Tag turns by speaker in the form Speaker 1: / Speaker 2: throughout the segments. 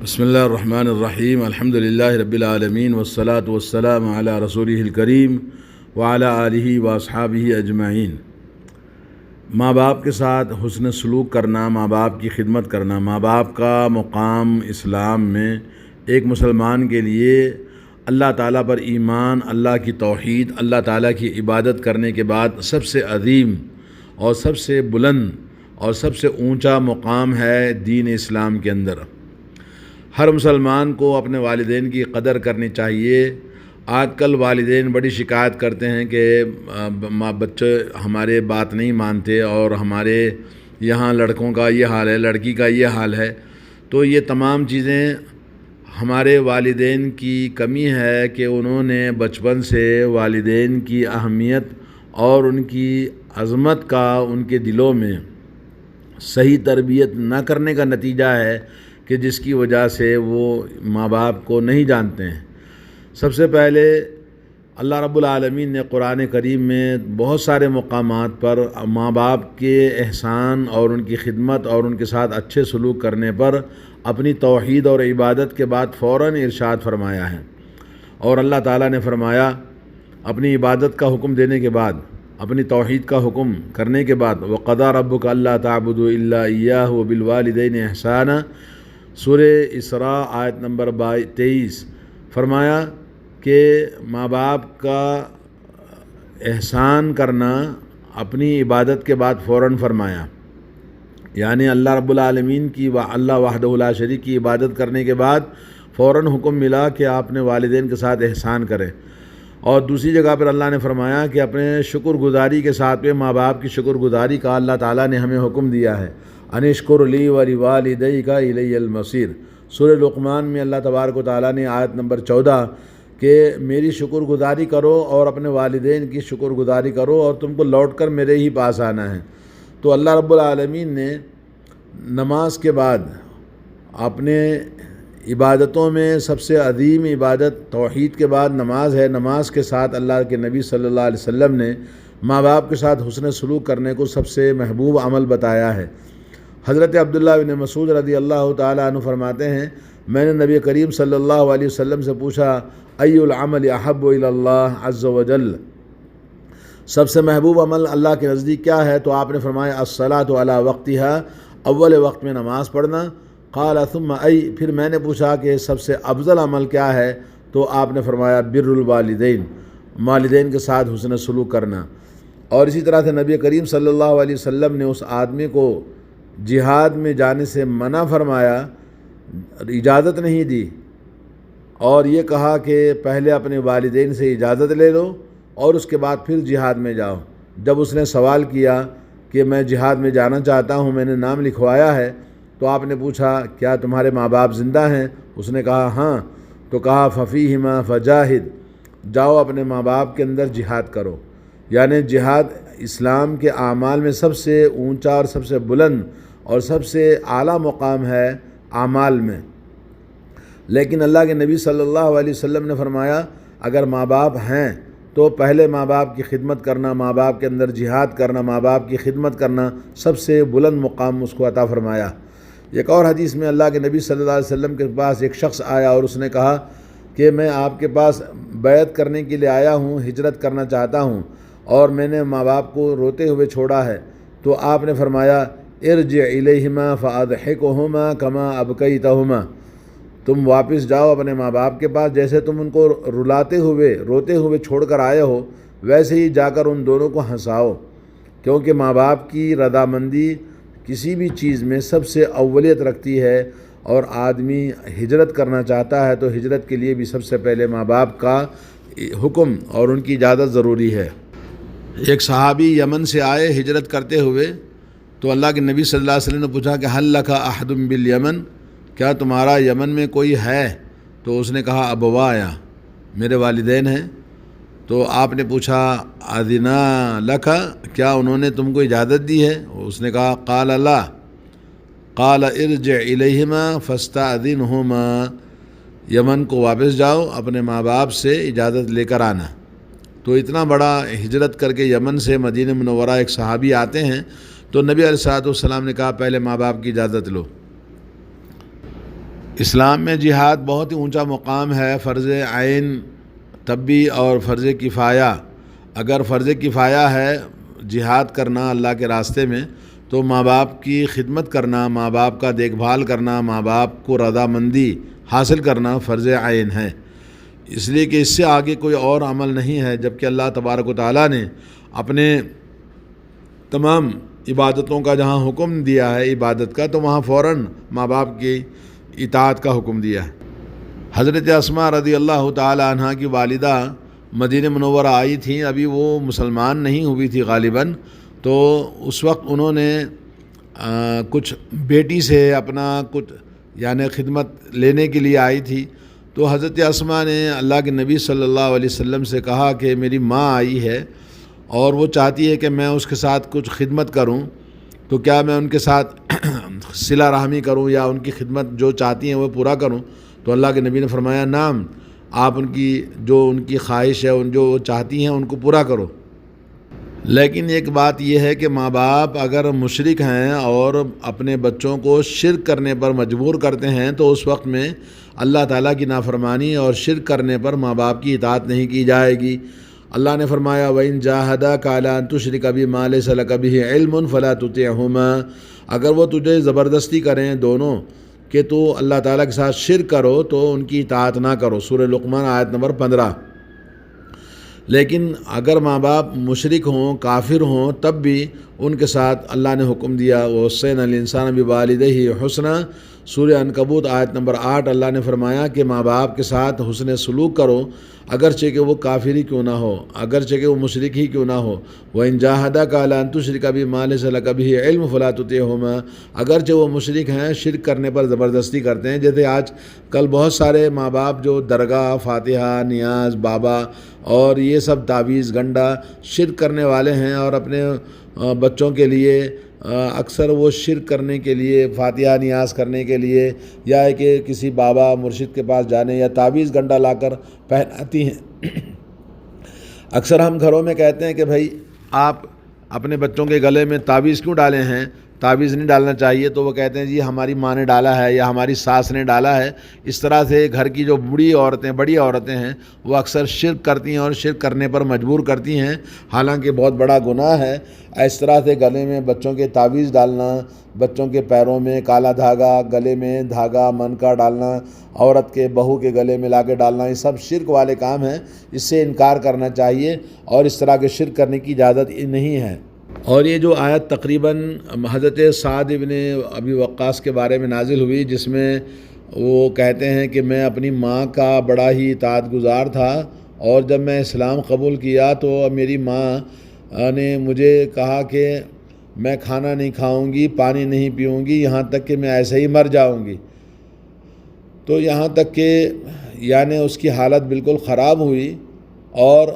Speaker 1: بسم اللہ الرحمن الرحیم الحمدللہ رب العالمین والصلاة والسلام علی رسولہ الکریم وعلی آلہ واصحابہ اجمعین۔ ماں باپ کے ساتھ حسن سلوک کرنا، ماں باپ کی خدمت کرنا، ماں باپ کا مقام اسلام میں ایک مسلمان کے لیے اللہ تعالیٰ پر ایمان، اللہ کی توحید، اللہ تعالیٰ کی عبادت کرنے کے بعد سب سے عظیم اور سب سے بلند اور سب سے اونچا مقام ہے دین اسلام کے اندر۔ ہر مسلمان کو اپنے والدین کی قدر کرنی چاہیے۔ آج کل والدین بڑی شکایت کرتے ہیں کہ بچے ہمارے بات نہیں مانتے اور ہمارے یہاں لڑکوں کا یہ حال ہے، لڑکی کا یہ حال ہے۔ تو یہ تمام چیزیں ہمارے والدین کی کمی ہے کہ انہوں نے بچپن سے والدین کی اہمیت اور ان کی عظمت کا ان کے دلوں میں صحیح تربیت نہ کرنے کا نتیجہ ہے کہ جس کی وجہ سے وہ ماں باپ کو نہیں جانتے ہیں۔ سب سے پہلے اللہ رب العالمین نے قرآن کریم میں بہت سارے مقامات پر ماں باپ کے احسان اور ان کی خدمت اور ان کے ساتھ اچھے سلوک کرنے پر اپنی توحید اور عبادت کے بعد فوراً ارشاد فرمایا ہے۔ اور اللہ تعالیٰ نے فرمایا اپنی عبادت کا حکم دینے کے بعد، اپنی توحید کا حکم کرنے کے بعد، وَقَضَىٰ رَبُّكَ أَلَّا تَعْبُدُوا إِلَّا إِيَّاهُ وَبِالْوَالِدَيْنِ إِحْسَانًا، سورہ اسراء آیت نمبر 23۔ فرمایا کہ ماں باپ کا احسان کرنا اپنی عبادت کے بعد فوراً فرمایا، یعنی اللہ رب العالمین کی اللہ وحدہ لا شریک کی عبادت کرنے کے بعد فوراً حکم ملا کہ آپ نے والدین کے ساتھ احسان کریں۔ اور دوسری جگہ پر اللہ نے فرمایا کہ اپنے شکر گزاری کے ساتھ میں ماں باپ کی شکر گزاری کا اللہ تعالیٰ نے ہمیں حکم دیا ہے۔ انشکر لی ولوالدیک الی المصیر، سورہ لقمان میں اللہ تبارک و تعالیٰ نے آیت نمبر 14 کہ میری شکر گزاری کرو اور اپنے والدین کی شکر گزاری کرو اور تم کو لوٹ کر میرے ہی پاس آنا ہے۔ تو اللہ رب العالمین نے نماز کے بعد اپنے عبادتوں میں سب سے عظیم عبادت توحید کے بعد نماز ہے۔ نماز کے ساتھ اللہ کے نبی صلی اللہ علیہ وسلم نے ماں باپ کے ساتھ حسن سلوک کرنے کو سب سے محبوب عمل بتایا ہے۔ حضرت عبداللہ بن مسعود رضی اللہ تعالیٰ عنہ فرماتے ہیں، میں نے نبی کریم صلی اللہ علیہ وسلم سے پوچھا ای العمل احب الی اللہ عز وجل، سب سے محبوب عمل اللہ کے نزدیک کیا ہے؟ تو آپ نے فرمایا الصلاۃ علی وقتہا، اول وقت میں نماز پڑھنا۔ قال ثم ای، پھر میں نے پوچھا کہ سب سے افضل عمل کیا ہے؟ تو آپ نے فرمایا بر الوالدین، والدین کے ساتھ حسن سلوک کرنا۔ اور اسی طرح سے نبی کریم صلی اللہ علیہ وسلم نے اس آدمی کو جہاد میں جانے سے منع فرمایا، اجازت نہیں دی، اور یہ کہا کہ پہلے اپنے والدین سے اجازت لے لو اور اس کے بعد پھر جہاد میں جاؤ۔ جب اس نے سوال کیا کہ میں جہاد میں جانا چاہتا ہوں، میں نے نام لکھوایا ہے، تو آپ نے پوچھا کیا تمہارے ماں باپ زندہ ہیں؟ اس نے کہا ہاں۔ تو کہا ففیہما فجاہد، جاؤ اپنے ماں باپ کے اندر جہاد کرو۔ یعنی جہاد اسلام کے اعمال میں سب سے اونچا اور سب سے بلند اور سب سے اعلیٰ مقام ہے اعمال میں۔ لیکن اللہ کے نبی صلی اللہ علیہ وسلم نے فرمایا اگر ماں باپ ہیں تو پہلے ماں باپ کی خدمت کرنا، ماں باپ کے اندر جہاد کرنا، ماں باپ کی خدمت کرنا سب سے بلند مقام اس کو عطا فرمایا۔ ایک اور حدیث میں اللہ کے نبی صلی اللہ علیہ وسلم کے پاس ایک شخص آیا اور اس نے کہا کہ میں آپ کے پاس بیعت کرنے کے لیے آیا ہوں، ہجرت کرنا چاہتا ہوں اور میں نے ماں باپ کو روتے ہوئے چھوڑا ہے۔ تو آپ نے فرمایا ارجع الیہما فاضحکہما کما ابکیتہما، تم واپس جاؤ اپنے ماں باپ کے پاس، جیسے تم ان کو رلاتے ہوئے روتے ہوئے چھوڑ کر آئے ہو ویسے ہی جا کر ان دونوں کو ہنساؤ، کیونکہ ماں باپ کی رضامندی کسی بھی چیز میں سب سے اولیت رکھتی ہے، اور آدمی ہجرت کرنا چاہتا ہے تو ہجرت کے لیے بھی سب سے پہلے ماں باپ کا حکم اور ان کی اجازت ضروری ہے۔ ایک صحابی یمن سے آئے ہجرت کرتے ہوئے، تو اللہ کے نبی صلی اللہ علیہ وسلم نے پوچھا کہ حل لک احد بالیمن، کیا تمہارا یمن میں کوئی ہے؟ تو اس نے کہا ابوایا، میرے والدین ہیں۔ تو آپ نے پوچھا اذنا لک، کیا انہوں نے تم کو اجازت دی ہے؟ اس نے کہا قال لا، قال ارجع الیہما فاستاذنہما، یمن کو واپس جاؤ اپنے ماں باپ سے اجازت لے کر آنا۔ تو اتنا بڑا ہجرت کر کے یمن سے مدینہ منورہ ایک صحابی آتے ہیں، تو نبی علیہ الصلوۃ والسلام نے کہا پہلے ماں باپ کی اجازت لو۔ اسلام میں جہاد بہت ہی اونچا مقام ہے، فرض عین تب بھی اور فرض کفایہ۔ اگر فرض کفایہ ہے جہاد کرنا اللہ کے راستے میں، تو ماں باپ کی خدمت کرنا، ماں باپ کا دیکھ بھال کرنا، ماں باپ کو رضامندی حاصل کرنا فرض عین ہے، اس لیے کہ اس سے آگے کوئی اور عمل نہیں ہے۔ جبکہ اللہ تبارک و تعالیٰ نے اپنے تمام عبادتوں کا جہاں حکم دیا ہے عبادت کا، تو وہاں فوراً ماں باپ کی اطاعت کا حکم دیا ہے۔ حضرت اسماء رضی اللہ تعالی عنہ کی والدہ مدینہ منورہ آئی تھیں، ابھی وہ مسلمان نہیں ہوئی تھی غالباً، تو اس وقت انہوں نے کچھ بیٹی سے اپنا کچھ یعنی خدمت لینے کے لیے آئی تھی۔ تو حضرت اسماء نے اللہ کے نبی صلی اللہ علیہ وسلم سے کہا کہ میری ماں آئی ہے اور وہ چاہتی ہے کہ میں اس کے ساتھ کچھ خدمت کروں، تو کیا میں ان کے ساتھ صلہ رحمی کروں یا ان کی خدمت جو چاہتی ہیں وہ پورا کروں؟ تو اللہ کے نبی نے فرمایا نعم، آپ ان کی خواہش ہے، جو وہ چاہتی ہیں ان کو پورا کرو۔ لیکن ایک بات یہ ہے کہ ماں باپ اگر مشرک ہیں اور اپنے بچوں کو شرک کرنے پر مجبور کرتے ہیں، تو اس وقت میں اللہ تعالیٰ کی نافرمانی اور شرک کرنے پر ماں باپ کی اطاعت نہیں کی جائے گی۔ اللہ نے فرمایا وَإِن جَاهَدَاكَ عَلَىٰ أَن تُشْرِكَ بِي مَا لَيْسَ لَكَ بِهِ عِلْمٌ فَلَا تُطِعْهُمَا، اگر وہ تجھے زبردستی کریں دونوں کہ تو اللہ تعالیٰ کے ساتھ شرک کرو تو ان کی اطاعت نہ کرو، سورہ لقمان آیت نمبر 15۔ لیکن اگر ماں باپ مشرک ہوں، کافر ہوں، تب بھی ان کے ساتھ اللہ نے حکم دیا وَوَصَّيْنَا الْإِنسَانَ بِوَالِدَيْهِ حُسْنًا، سورہ عنکبوت آیت نمبر 8۔ اللہ نے فرمایا کہ ماں باپ کے ساتھ حسن سلوک کرو، اگرچہ کہ وہ کافر ہی کیوں نہ ہو، اگرچہ کہ وہ مشرک ہی کیوں نہ ہو۔ وَإِن جَاهَدَاكَ عَلَىٰ أَن تُشْرِكَ بِي مَا لَيْسَ لَكَ بِهِ عِلْمٌ فَلَا تُطِعْهُمَا، اگرچہ وہ مشرک ہیں، شرک کرنے پر زبردستی کرتے ہیں۔ جیسے آج کل بہت سارے ماں باپ جو درگاہ، فاتحہ، نیاز، بابا اور یہ سب تعویذ گنڈا شرک کرنے والے ہیں، اور اپنے بچوں کے لیے اکثر وہ شرک کرنے کے لیے، فاتحہ نیاز کرنے کے لیے، یا ہے کہ کسی بابا مرشد کے پاس جانے یا تعویذ گنڈا لا کر پہناتی ہیں۔ اکثر ہم گھروں میں کہتے ہیں کہ بھائی آپ اپنے بچوں کے گلے میں تعویذ کیوں ڈالے ہیں، تعویذ نہیں ڈالنا چاہیے، تو وہ کہتے ہیں جی ہماری ماں نے ڈالا ہے یا ہماری ساس نے ڈالا ہے۔ اس طرح سے گھر کی جو بڑی عورتیں ہیں وہ اکثر شرک کرتی ہیں اور شرک کرنے پر مجبور کرتی ہیں، حالانکہ بہت بڑا گناہ ہے اس طرح سے گلے میں بچوں کے تعویذ ڈالنا، بچوں کے پیروں میں کالا دھاگا، گلے میں دھاگا من کا ڈالنا، عورت کے بہو کے گلے میں لا کے ڈالنا، یہ سب شرک والے کام ہیں، اس سے انکار کرنا چاہیے اور اس طرح کے شرک کرنے کی اجازت نہیں ہے۔ اور یہ جو آیت تقریباً حضرت سعد ابن ابی وقاص کے بارے میں نازل ہوئی، جس میں وہ کہتے ہیں کہ میں اپنی ماں کا بڑا ہی اطاعت گزار تھا، اور جب میں اسلام قبول کیا تو میری ماں نے مجھے کہا کہ میں کھانا نہیں کھاؤں گی، پانی نہیں پیوں گی، یہاں تک کہ میں ایسے ہی مر جاؤں گی۔ تو یہاں تک کہ یعنی اس کی حالت بالکل خراب ہوئی، اور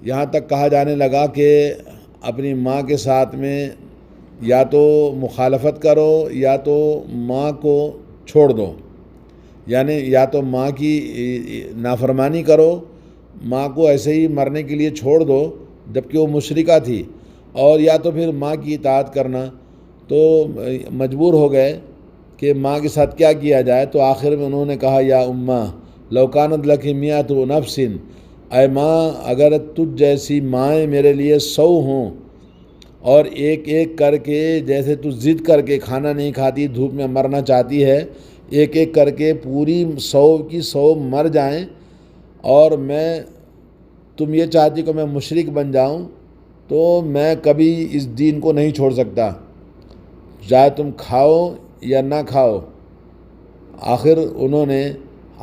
Speaker 1: یہاں تک کہا جانے لگا کہ اپنی ماں کے ساتھ میں یا تو مخالفت کرو یا تو ماں کو چھوڑ دو، یعنی یا تو ماں کی نافرمانی کرو، ماں کو ایسے ہی مرنے کے لیے چھوڑ دو جبکہ وہ مشرکہ تھی، اور یا تو پھر ماں کی اطاعت کرنا۔ تو مجبور ہو گئے کہ ماں کے ساتھ کیا کیا جائے، تو آخر میں انہوں نے کہا یا اماں لو کانت لکی مئۃ نفس، اے ماں اگر تجھ جیسی مائیں میرے لیے 100 ہوں، اور ایک ایک کر کے جیسے تو ضد کر کے کھانا نہیں کھاتی، دھوپ میں مرنا چاہتی ہے، ایک ایک کر کے پوری 100 کی 100 مر جائیں، اور تم یہ چاہتی کہ میں مشرک بن جاؤں، تو میں کبھی اس دین کو نہیں چھوڑ سکتا، چاہے تم کھاؤ یا نہ کھاؤ۔ آخر انہوں نے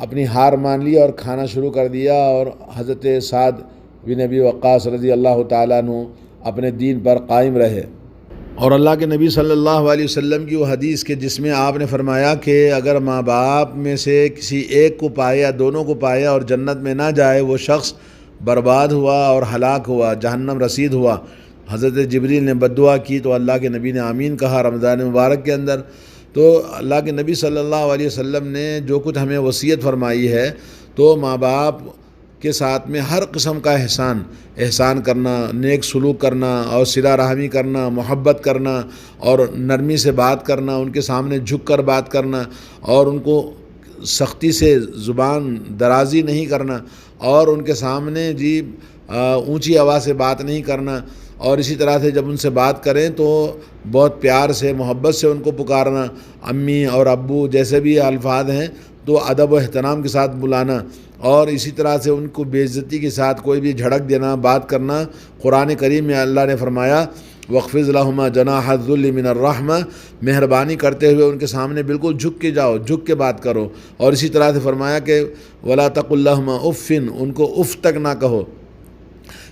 Speaker 1: اپنی ہار مان لی اور کھانا شروع کر دیا، اور حضرت سعد بن ابی وقاص رضی اللہ تعالیٰ عنہ اپنے دین پر قائم رہے۔ اور اللہ کے نبی صلی اللہ علیہ وسلم کی وہ حدیث کہ جس میں آپ نے فرمایا کہ اگر ماں باپ میں سے کسی ایک کو پائے یا دونوں کو پائے اور جنت میں نہ جائے، وہ شخص برباد ہوا اور ہلاک ہوا، جہنم رسید ہوا۔ حضرت جبریل نے بد دعا کی تو اللہ کے نبی نے آمین کہا رمضان مبارک کے اندر۔ تو اللہ کے نبی صلی اللہ علیہ وسلم نے جو کچھ ہمیں وصیت فرمائی ہے، تو ماں باپ کے ساتھ میں ہر قسم کا احسان کرنا، نیک سلوک کرنا اور صلہ رحمی کرنا، محبت کرنا اور نرمی سے بات کرنا، ان کے سامنے جھک کر بات کرنا اور ان کو سختی سے زبان درازی نہیں کرنا اور ان کے سامنے اونچی آواز سے بات نہیں کرنا، اور اسی طرح سے جب ان سے بات کریں تو بہت پیار سے محبت سے ان کو پکارنا، امی اور ابو جیسے بھی الفاظ ہیں تو ادب و احترام کے ساتھ بلانا، اور اسی طرح سے ان کو بے عزتی کے ساتھ کوئی بھی جھڑک دینا، بات کرنا۔ قرآن کریم میں اللہ نے فرمایا وَاخْفِضْ لَهُمَا جَنَاحَ الذُّلِّ مِنَ الرَّحْمَةِ، مہربانی کرتے ہوئے ان کے سامنے بالکل جھک کے جاؤ، جھک کے بات کرو، اور اسی طرح سے فرمایا کہ وَلَا تَقُلْ لَهُمَا اُفٍّ، ان کو اف تک نہ کہو۔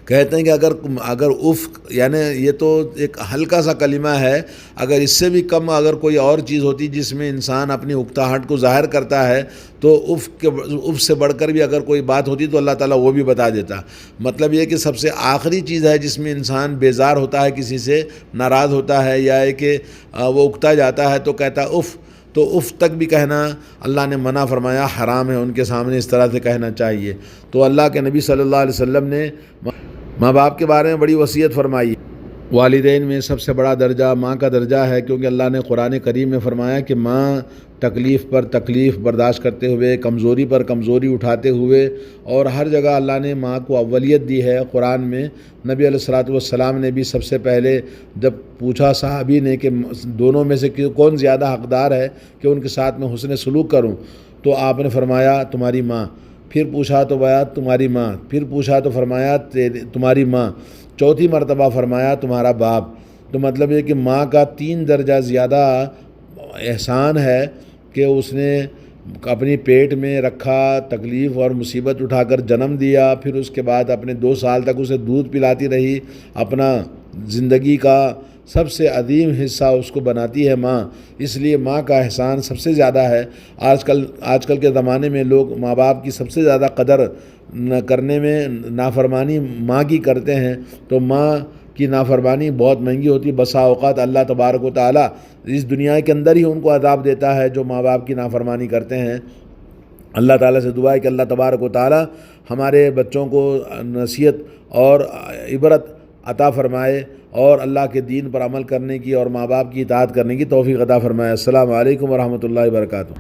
Speaker 1: کہتے ہیں کہ اگر اف یعنی یہ تو ایک ہلکا سا کلمہ ہے، اگر اس سے بھی کم اگر کوئی اور چیز ہوتی جس میں انسان اپنی اکتاہٹ کو ظاہر کرتا ہے تو اف سے بڑھ کر بھی اگر کوئی بات ہوتی تو اللہ تعالیٰ وہ بھی بتا دیتا۔ مطلب یہ کہ سب سے آخری چیز ہے جس میں انسان بیزار ہوتا ہے، کسی سے ناراض ہوتا ہے یا کہ وہ اکتا جاتا ہے تو کہتا اف، تو اف تک بھی کہنا اللہ نے منع فرمایا، حرام ہے، ان کے سامنے اس طرح سے کہنا چاہیے۔ تو اللہ کے نبی صلی اللہ علیہ وسلم نے ماں باپ کے بارے میں بڑی وصیت فرمائی۔ والدین میں سب سے بڑا درجہ ماں کا درجہ ہے، کیونکہ اللہ نے قرآن کریم میں فرمایا کہ ماں تکلیف پر تکلیف برداشت کرتے ہوئے، کمزوری پر کمزوری اٹھاتے ہوئے، اور ہر جگہ اللہ نے ماں کو اولیت دی ہے۔ قرآن میں نبی علیہ الصلوۃ والسلام نے بھی سب سے پہلے جب پوچھا صحابی نے کہ دونوں میں سے کون زیادہ حقدار ہے کہ ان کے ساتھ میں حسن سلوک کروں، تو آپ نے فرمایا تمہاری ماں، پھر پوچھا تو بیان تمہاری ماں، پھر پوچھا تو فرمایا تمہاری ماں، چوتھی مرتبہ فرمایا تمہارا باپ۔ تو مطلب یہ کہ ماں کا 3 درجہ زیادہ احسان ہے کہ اس نے اپنی پیٹ میں رکھا، تکلیف اور مصیبت اٹھا کر جنم دیا، پھر اس کے بعد اپنے 2 سال تک اسے دودھ پلاتی رہی، اپنا زندگی کا سب سے عظیم حصہ اس کو بناتی ہے ماں، اس لیے ماں کا احسان سب سے زیادہ ہے۔ آج کل کے زمانے میں لوگ ماں باپ کی سب سے زیادہ قدر کرنے میں نافرمانی ماں کی کرتے ہیں، تو ماں کی نافرمانی بہت مہنگی ہوتی ہے۔ بسا اوقات اللہ تبارک و تعالیٰ اس دنیا کے اندر ہی ان کو عذاب دیتا ہے جو ماں باپ کی نافرمانی کرتے ہیں۔ اللہ تعالیٰ سے دعا ہے کہ اللہ تبارک و تعالیٰ ہمارے بچوں کو نصیحت اور عبرت عطا فرمائے اور اللہ کے دین پر عمل کرنے کی اور ماں باپ کی اطاعت کرنے کی توفیق عطا فرمائے۔ السلام علیکم ورحمۃ اللہ وبرکاتہ۔